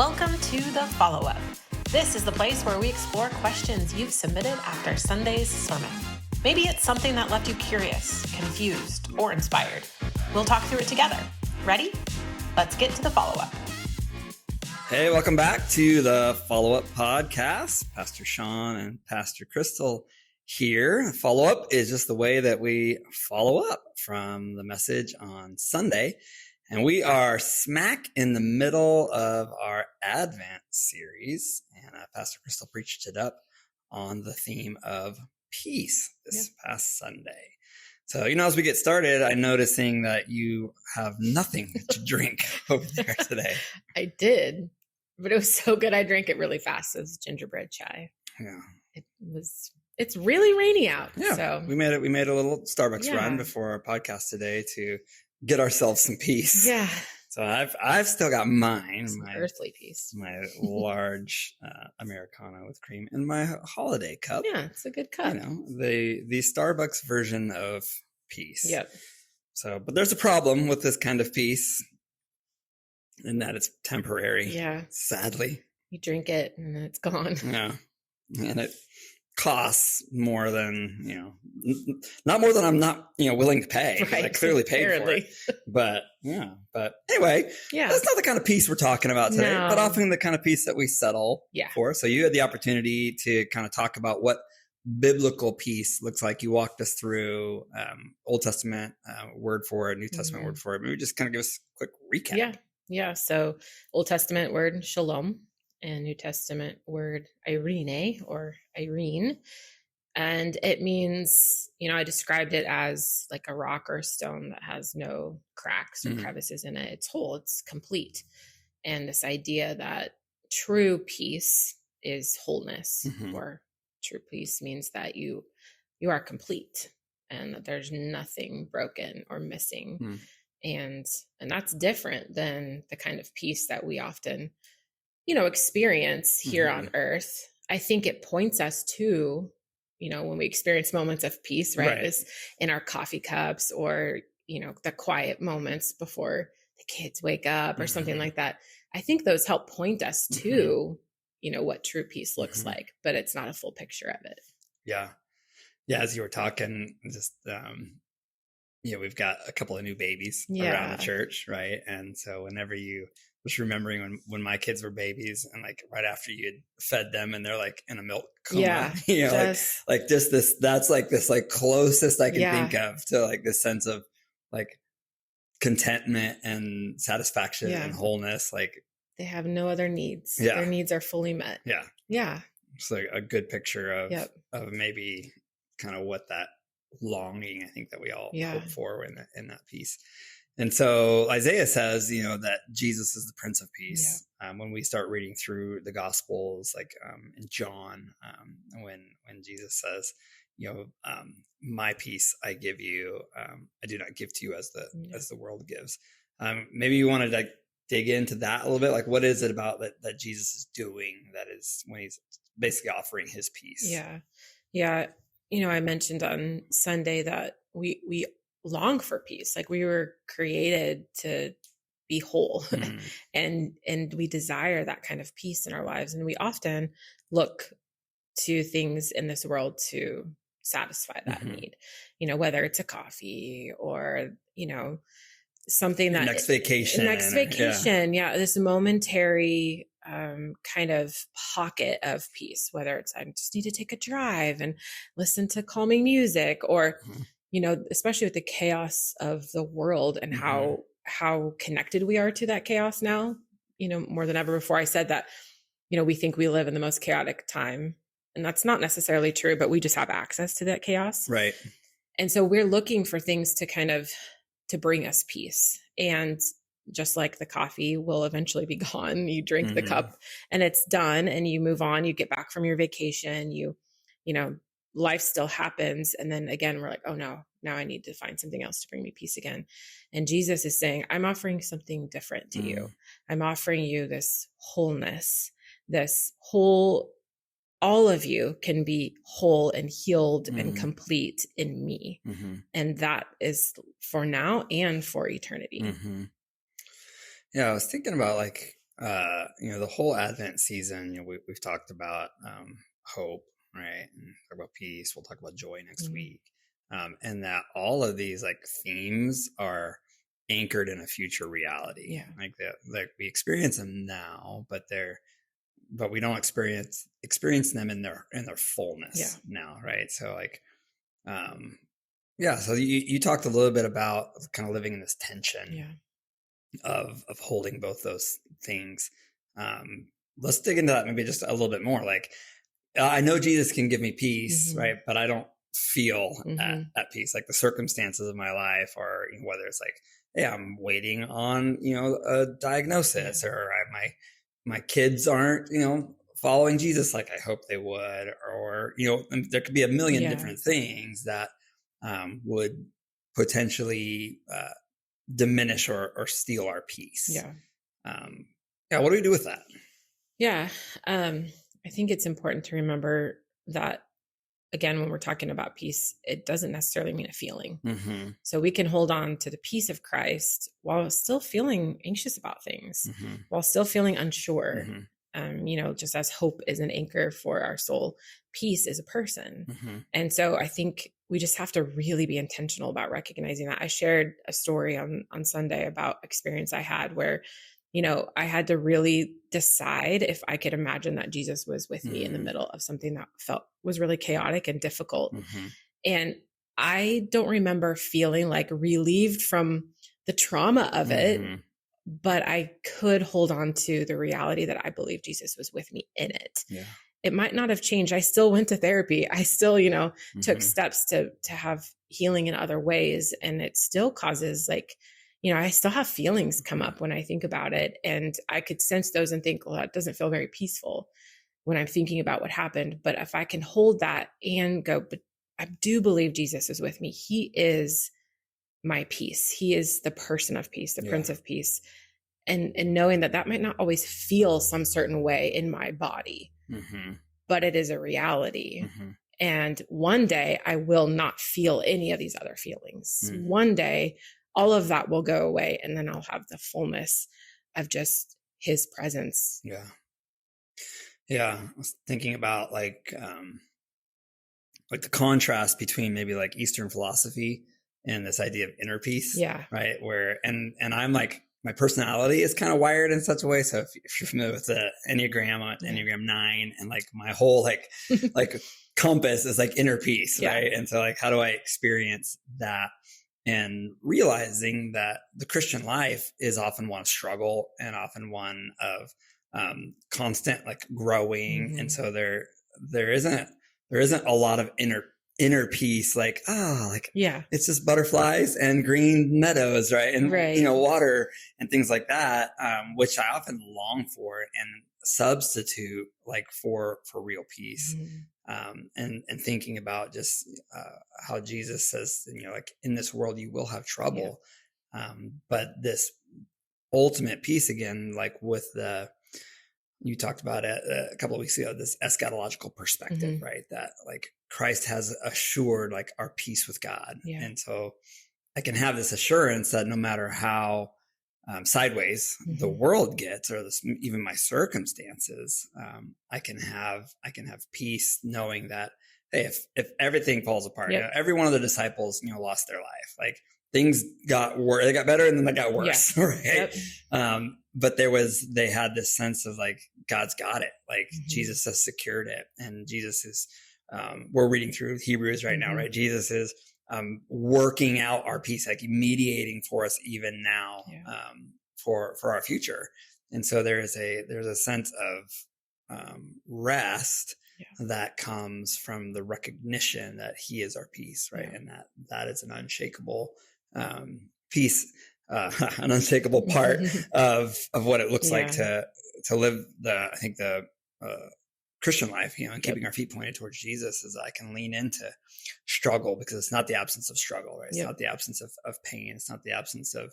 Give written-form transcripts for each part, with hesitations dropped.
Welcome to the follow-up. This is the place where we explore questions you've submitted after Sunday's sermon. Maybe it's something that left you curious, confused, or inspired. We'll talk through it together. Ready? Let's get to the follow-up. Hey, welcome back to the follow-up podcast. Pastor Shawn and Pastor Krystle here. Follow-up is just the way that we follow up from the message on Sunday. And we are smack in the middle of our Advent series. And Pastor Krystle preached it up on the theme of peace this past Sunday. So, as we get started, I'm noticing that you have nothing to drink over there today. I did, but it was so good. I drank it really fast. It was gingerbread chai. Yeah. It's really rainy out. Yeah. So we made a little Starbucks run before our podcast today to get ourselves some peace. Yeah. So I've still got mine, my earthly peace, my large Americano with cream, and my holiday cup. Yeah, it's a good cup. The Starbucks version of peace. Yep. So, but there's a problem with this kind of peace, in that it's temporary. Yeah. Sadly, you drink it and it's gone. Yeah, and it costs more than not more than I'm not willing to pay. Right. I clearly paid for it. But anyway, that's not the kind of peace we're talking about today, but often the kind of peace that we settle for. So you had the opportunity to kind of talk about what biblical peace looks like. You walked us through Old Testament word for it, New Testament word for it. Maybe just kind of give us a quick recap. Yeah. So Old Testament word shalom, and New Testament word Irene or Irene. And it means, I described it as like a rock or a stone that has no cracks or crevices in it. It's whole, it's complete. And this idea that true peace is wholeness, or true peace means that you are complete and that there's nothing broken or missing. And that's different than the kind of peace that we often experience here on earth. I think it points us to, when we experience moments of peace, right? Is in our coffee cups or, the quiet moments before the kids wake up or something like that. I think those help point us to, what true peace looks like, but it's not a full picture of it. Yeah. Yeah. As you were talking, just, we've got a couple of new babies around the church, right? And so whenever you was remembering when my kids were babies and like right after you had fed them and they're like in a milk coma, like just this, that's like this like closest I can think of to like this sense of like contentment and satisfaction and wholeness. Like they have no other needs. Yeah. Their needs are fully met. Yeah. Yeah. It's like a good picture of maybe kind of what that longing, I think that we all hope for in that piece. And so Isaiah says, that Jesus is the Prince of Peace. When we start reading through the Gospels, like in John, when Jesus says, my peace I give you, I do not give to you as the world gives. Maybe you wanted to dig into that a little bit. Like, what is it about that Jesus is doing that is when he's basically offering his peace? Yeah. I mentioned on Sunday that we long for peace. Like we were created to be whole and we desire that kind of peace in our lives. And we often look to things in this world to satisfy that need, whether it's a coffee or, something that next vacation. Yeah. This momentary kind of pocket of peace, whether it's, I just need to take a drive and listen to calming music or, especially with the chaos of the world and how connected we are to that chaos now, more than ever before. I said that, we think we live in the most chaotic time, and that's not necessarily true, but we just have access to that chaos. Right. And so we're looking for things to bring us peace. And just like the coffee will eventually be gone, you drink the cup and it's done and you move on, you get back from your vacation, life still happens. And then again, we're like, oh no, now I need to find something else to bring me peace again. And Jesus is saying, I'm offering something different to you. I'm offering you this wholeness, this whole, all of you can be whole and healed and complete in me. And that is for now and for eternity. Yeah. I was thinking about like, the whole Advent season, we've talked about hope, right? And talk about peace. We'll talk about joy next week. And that all of these like themes are anchored in a future reality. Yeah. Like we experience them now, but we don't experience them in their fullness now, right? So like, so you talked a little bit about kind of living in this tension of holding both those things. Let's dig into that maybe just a little bit more. Like, I know Jesus can give me peace, right? But I don't feel at peace. Like the circumstances of my life are, whether it's like, hey, I'm waiting on, a diagnosis, or my kids aren't, following Jesus like I hope they would, or, there could be a million different things that would potentially diminish or steal our peace. What do we do with that? I think it's important to remember that, again, when we're talking about peace, it doesn't necessarily mean a feeling. So we can hold on to the peace of Christ while still feeling anxious about things, while still feeling unsure. Just as hope is an anchor for our soul, peace is a person. And so I think we just have to really be intentional about recognizing that. I shared a story on Sunday about experience I had where, I had to really decide if I could imagine that Jesus was with me in the middle of something that was really chaotic and difficult. And I don't remember feeling like relieved from the trauma of it, but I could hold on to the reality that I believe Jesus was with me in it. It might not have changed. I still went to therapy. I still, took steps to have healing in other ways. And it still causes I still have feelings come up when I think about it, and I could sense those and think, well, that doesn't feel very peaceful when I'm thinking about what happened. But if I can hold that and go, but I do believe Jesus is with me. He is my peace. He is the person of peace, the Prince of Peace. And knowing that might not always feel some certain way in my body, but it is a reality. And one day I will not feel any of these other feelings. One day all of that will go away, and then I'll have the fullness of just his presence. I was thinking about like the contrast between maybe like Eastern philosophy and this idea of inner peace. Right. Where, and I'm like, my personality is kind of wired in such a way. So if you're familiar with the Enneagram, Enneagram 9, and like my whole like compass is like inner peace. Right. And so like, how do I experience that? And realizing that the Christian life is often one of struggle and often one of constant like growing. And so there isn't a lot of inner peace, it's just butterflies and green meadows, right? And water and things like that, which I often long for and substitute like for real peace. And thinking about just how Jesus says, like in this world you will have trouble, but this ultimate peace, again, like with you talked about it a couple of weeks ago, this eschatological perspective, right? That like Christ has assured like our peace with God, and so I can have this assurance that no matter how sideways the world gets, or even my circumstances, I can have peace knowing that, hey, if everything falls apart, every one of the disciples, lost their life, like things got worse, they got better and then they got worse, right? But they had this sense of like, God's got it, like Jesus has secured it, and Jesus is, we're reading through Hebrews right now, right? Jesus is working out our peace, like mediating for us even now, for our future. And so there's a sense of rest that comes from the recognition that he is our peace, right? And that is an unshakable peace, an unshakable part of what it looks like to live the Christian life, and keeping our feet pointed towards Jesus, is I can lean into struggle because it's not the absence of struggle, right? It's not the absence of pain. It's not the absence of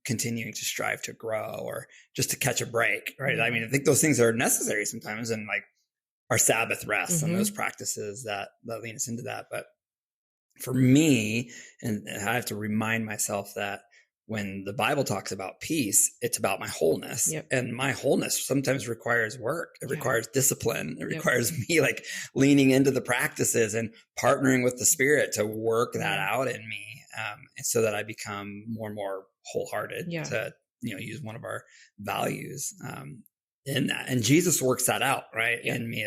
continuing to strive to grow or just to catch a break, right? I mean, I think those things are necessary sometimes, and like our Sabbath rest and those practices that lead us into that. But for me, and I have to remind myself that when the Bible talks about peace, it's about my wholeness. Yep. And my wholeness sometimes requires work. It requires discipline. It Yep. requires me like leaning into the practices and partnering with the Spirit to work that out in me, so that I become more and more wholehearted, to, use one of our values in that. And Jesus works that out, right? In me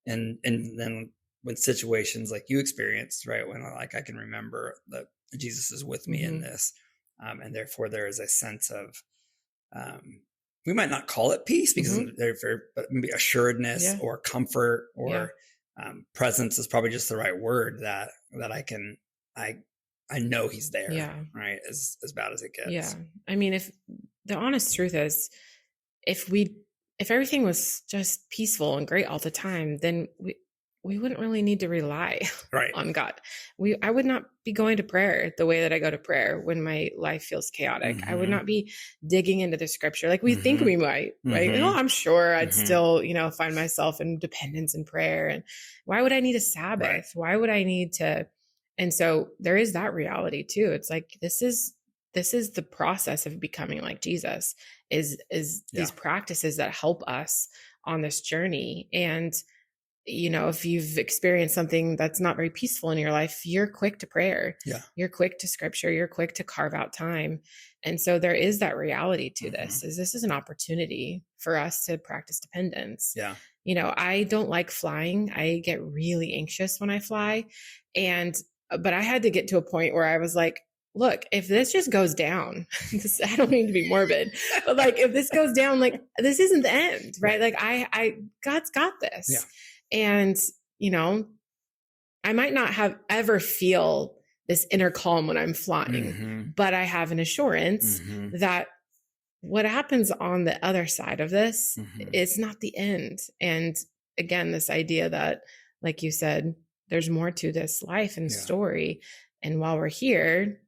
and then when situations like you experienced, right? When I can remember that Jesus is with me in this. And therefore there is a sense of, we might not call it peace because but maybe assuredness or comfort or presence is probably just the right word, that I know he's there, right? As bad as it gets. Yeah. I mean, if the honest truth is, if everything was just peaceful and great all the time, then we wouldn't really need to rely on God. I would not be going to prayer the way that I go to prayer when my life feels chaotic. I would not be digging into the scripture like we think we might, right? Oh, I'm sure I'd still, find myself in dependence in prayer. And why would I need a Sabbath? Why would I need to? And so there is that reality too. It's like, this is the process of becoming like Jesus, is these practices that help us on this journey. And if you've experienced something that's not very peaceful in your life, you're quick to prayer. Yeah. You're quick to scripture. You're quick to carve out time. And so there is that reality to this is an opportunity for us to practice dependence. Yeah. I don't like flying. I get really anxious when I fly. But I had to get to a point where I was like, look, if this just goes down, I don't mean to be morbid, but like, if this goes down, like, this isn't the end, right? Like God's got this. Yeah. And, I might not have ever feel this inner calm when I'm flying, but I have an assurance that what happens on the other side of this is not the end. And again, this idea that, like you said, there's more to this life and story. And while we're here,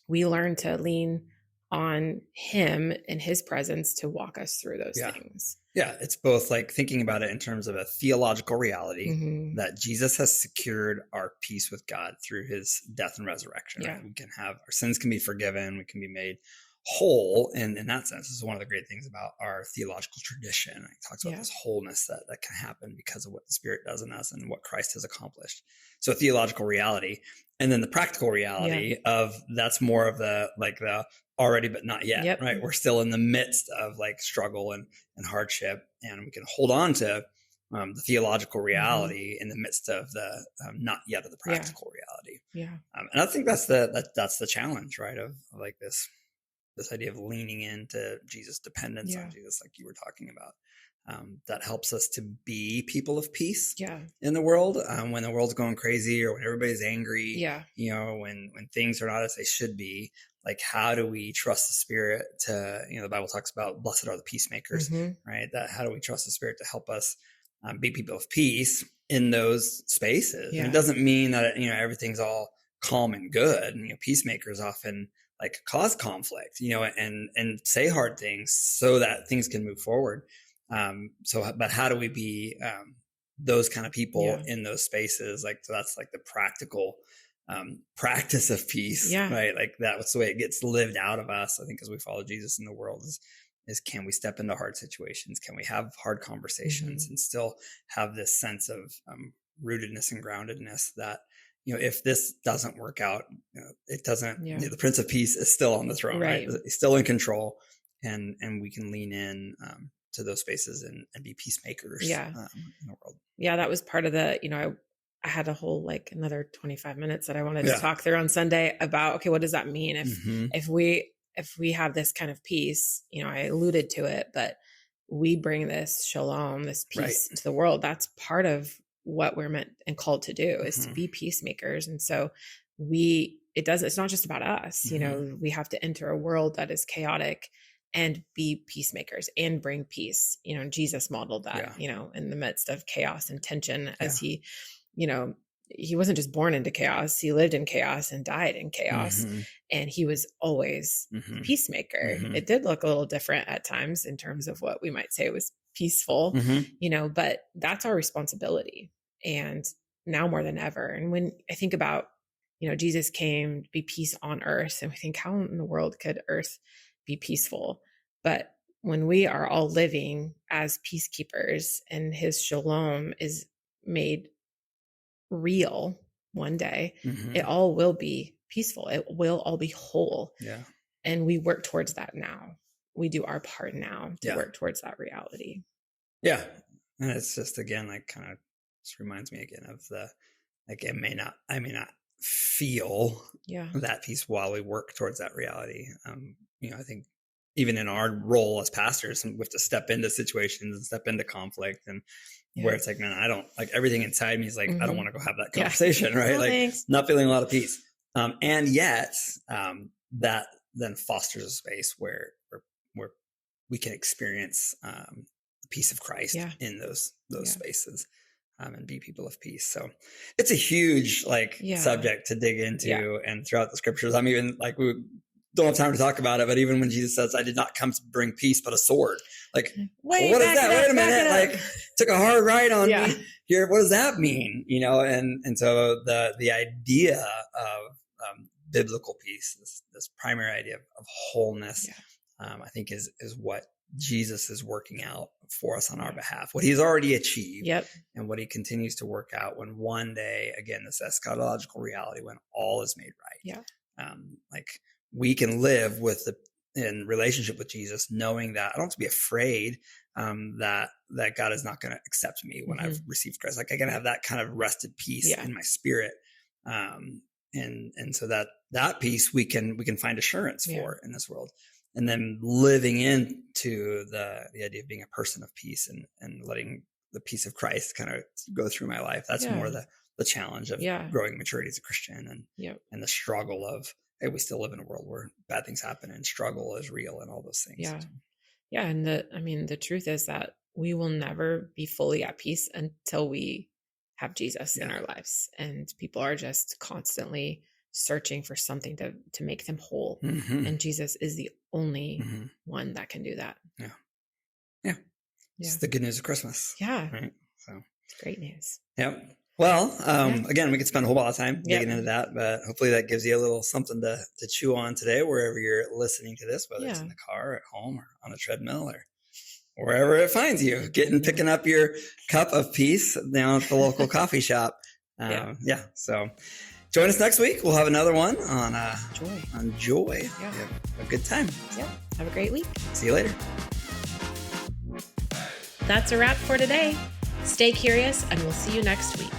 we learn to lean on him and his presence to walk us through those things. Yeah, it's both like thinking about it in terms of a theological reality that Jesus has secured our peace with God through his death and resurrection. Yeah. Right? We can have, our sins can be forgiven, we can be made whole. And in that sense, this is one of the great things about our theological tradition. It talks about this wholeness that can happen because of what the Spirit does in us and what Christ has accomplished. So theological reality. And then the practical reality of that's more of the already, but not yet, right? We're still in the midst of like struggle and hardship, and we can hold on to the theological reality in the midst of the not yet of the practical reality. Yeah. And I think that's the challenge, right? Of like this idea of leaning into Jesus, dependence on Jesus, like you were talking about. That helps us to be people of peace in the world when the world's going crazy or when everybody's angry, when things are not as they should be. Like, how do we trust the Spirit to, the Bible talks about blessed are the peacemakers, right? How do we trust the Spirit to help us be people of peace in those spaces? Yeah. And it doesn't mean that, everything's all calm and good. And, peacemakers often like cause conflict, and say hard things so that things can move forward. But how do we be those kind of people in those spaces? Like, so that's like the practical practice of peace, right? Like that's the way it gets lived out of us, I think, as we follow Jesus in the world is can we step into hard situations? Can we have hard conversations and still have this sense of rootedness and groundedness that, if this doesn't work out, it doesn't, the Prince of Peace is still on the throne, right? He's still in control, and we can lean in to those spaces and be peacemakers in the world. Yeah, that was part of the, I had a whole another 25 minutes that I wanted to talk through on Sunday about, okay, what does that mean if we have this kind of peace? I alluded to it, but we bring this shalom, this peace to the world. That's part of what we're meant and called to do, is to be peacemakers. And so it's not just about us, we have to enter a world that is chaotic and be peacemakers and bring peace. Jesus modeled that, in the midst of chaos and tension, as he wasn't just born into chaos. He lived in chaos and died in chaos. And he was always a peacemaker. It did look a little different at times in terms of what we might say was peaceful, but that's our responsibility. And now more than ever. And when I think about Jesus came to be peace on earth. And we think, how in the world could earth be peaceful? But when we are all living as peacekeepers and his shalom is made real one day, it all will be peaceful. It will all be whole. Yeah. And we work towards that now. We do our part now to work towards that reality. Yeah. And it's just, again, like kind of just reminds me again of I may not feel that peace while we work towards that reality. I think even in our role as pastors, we have to step into situations and step into conflict, and where it's like, man, I don't like, everything inside me is like, I don't want to go have that conversation. Right. No, like thanks. Not feeling a lot of peace. And yet that then fosters a space where we can experience the peace of Christ in those spaces. And be people of peace. So it's a huge subject to dig into, and throughout the scriptures. I'm even like, we don't have time to talk about it, but even when Jesus says, I did not come to bring peace, but a sword. Like, what is that? Wait a minute. Like, took a hard ride on me here. What does that mean? And so the idea of biblical peace, this primary idea of wholeness, I think is what Jesus is working out for us on our behalf, what he's already achieved, and what he continues to work out when one day, again, this eschatological reality, when all is made right. Like, we can live in relationship with Jesus, knowing that I don't have to be afraid that God is not going to accept me when I've received Christ. Like, I can have that kind of rested peace in my spirit. And so that peace we can find assurance for in this world. And then living into the idea of being a person of peace and letting the peace of Christ kind of go through my life. That's more the challenge of growing maturity as a Christian, and the struggle of, hey, we still live in a world where bad things happen and struggle is real and all those things. Yeah. Yeah. And the truth is that we will never be fully at peace until we have Jesus in our lives. And people are just constantly searching for something to make them whole. And Jesus is the only one that can do that. Yeah. It's the good news of Christmas. Yeah. Right. So it's great news. Yep. Well, again, we could spend a whole lot of time digging into that, but hopefully that gives you a little something to chew on today, wherever you're listening to this, whether it's in the car, at home, or on a treadmill, or wherever it finds you, picking up your cup of peace down at the local coffee shop. So join us next week. We'll have another one on joy. Yeah. Have a good time. Yeah. Have a great week. See you later. That's a wrap for today. Stay curious, and we'll see you next week.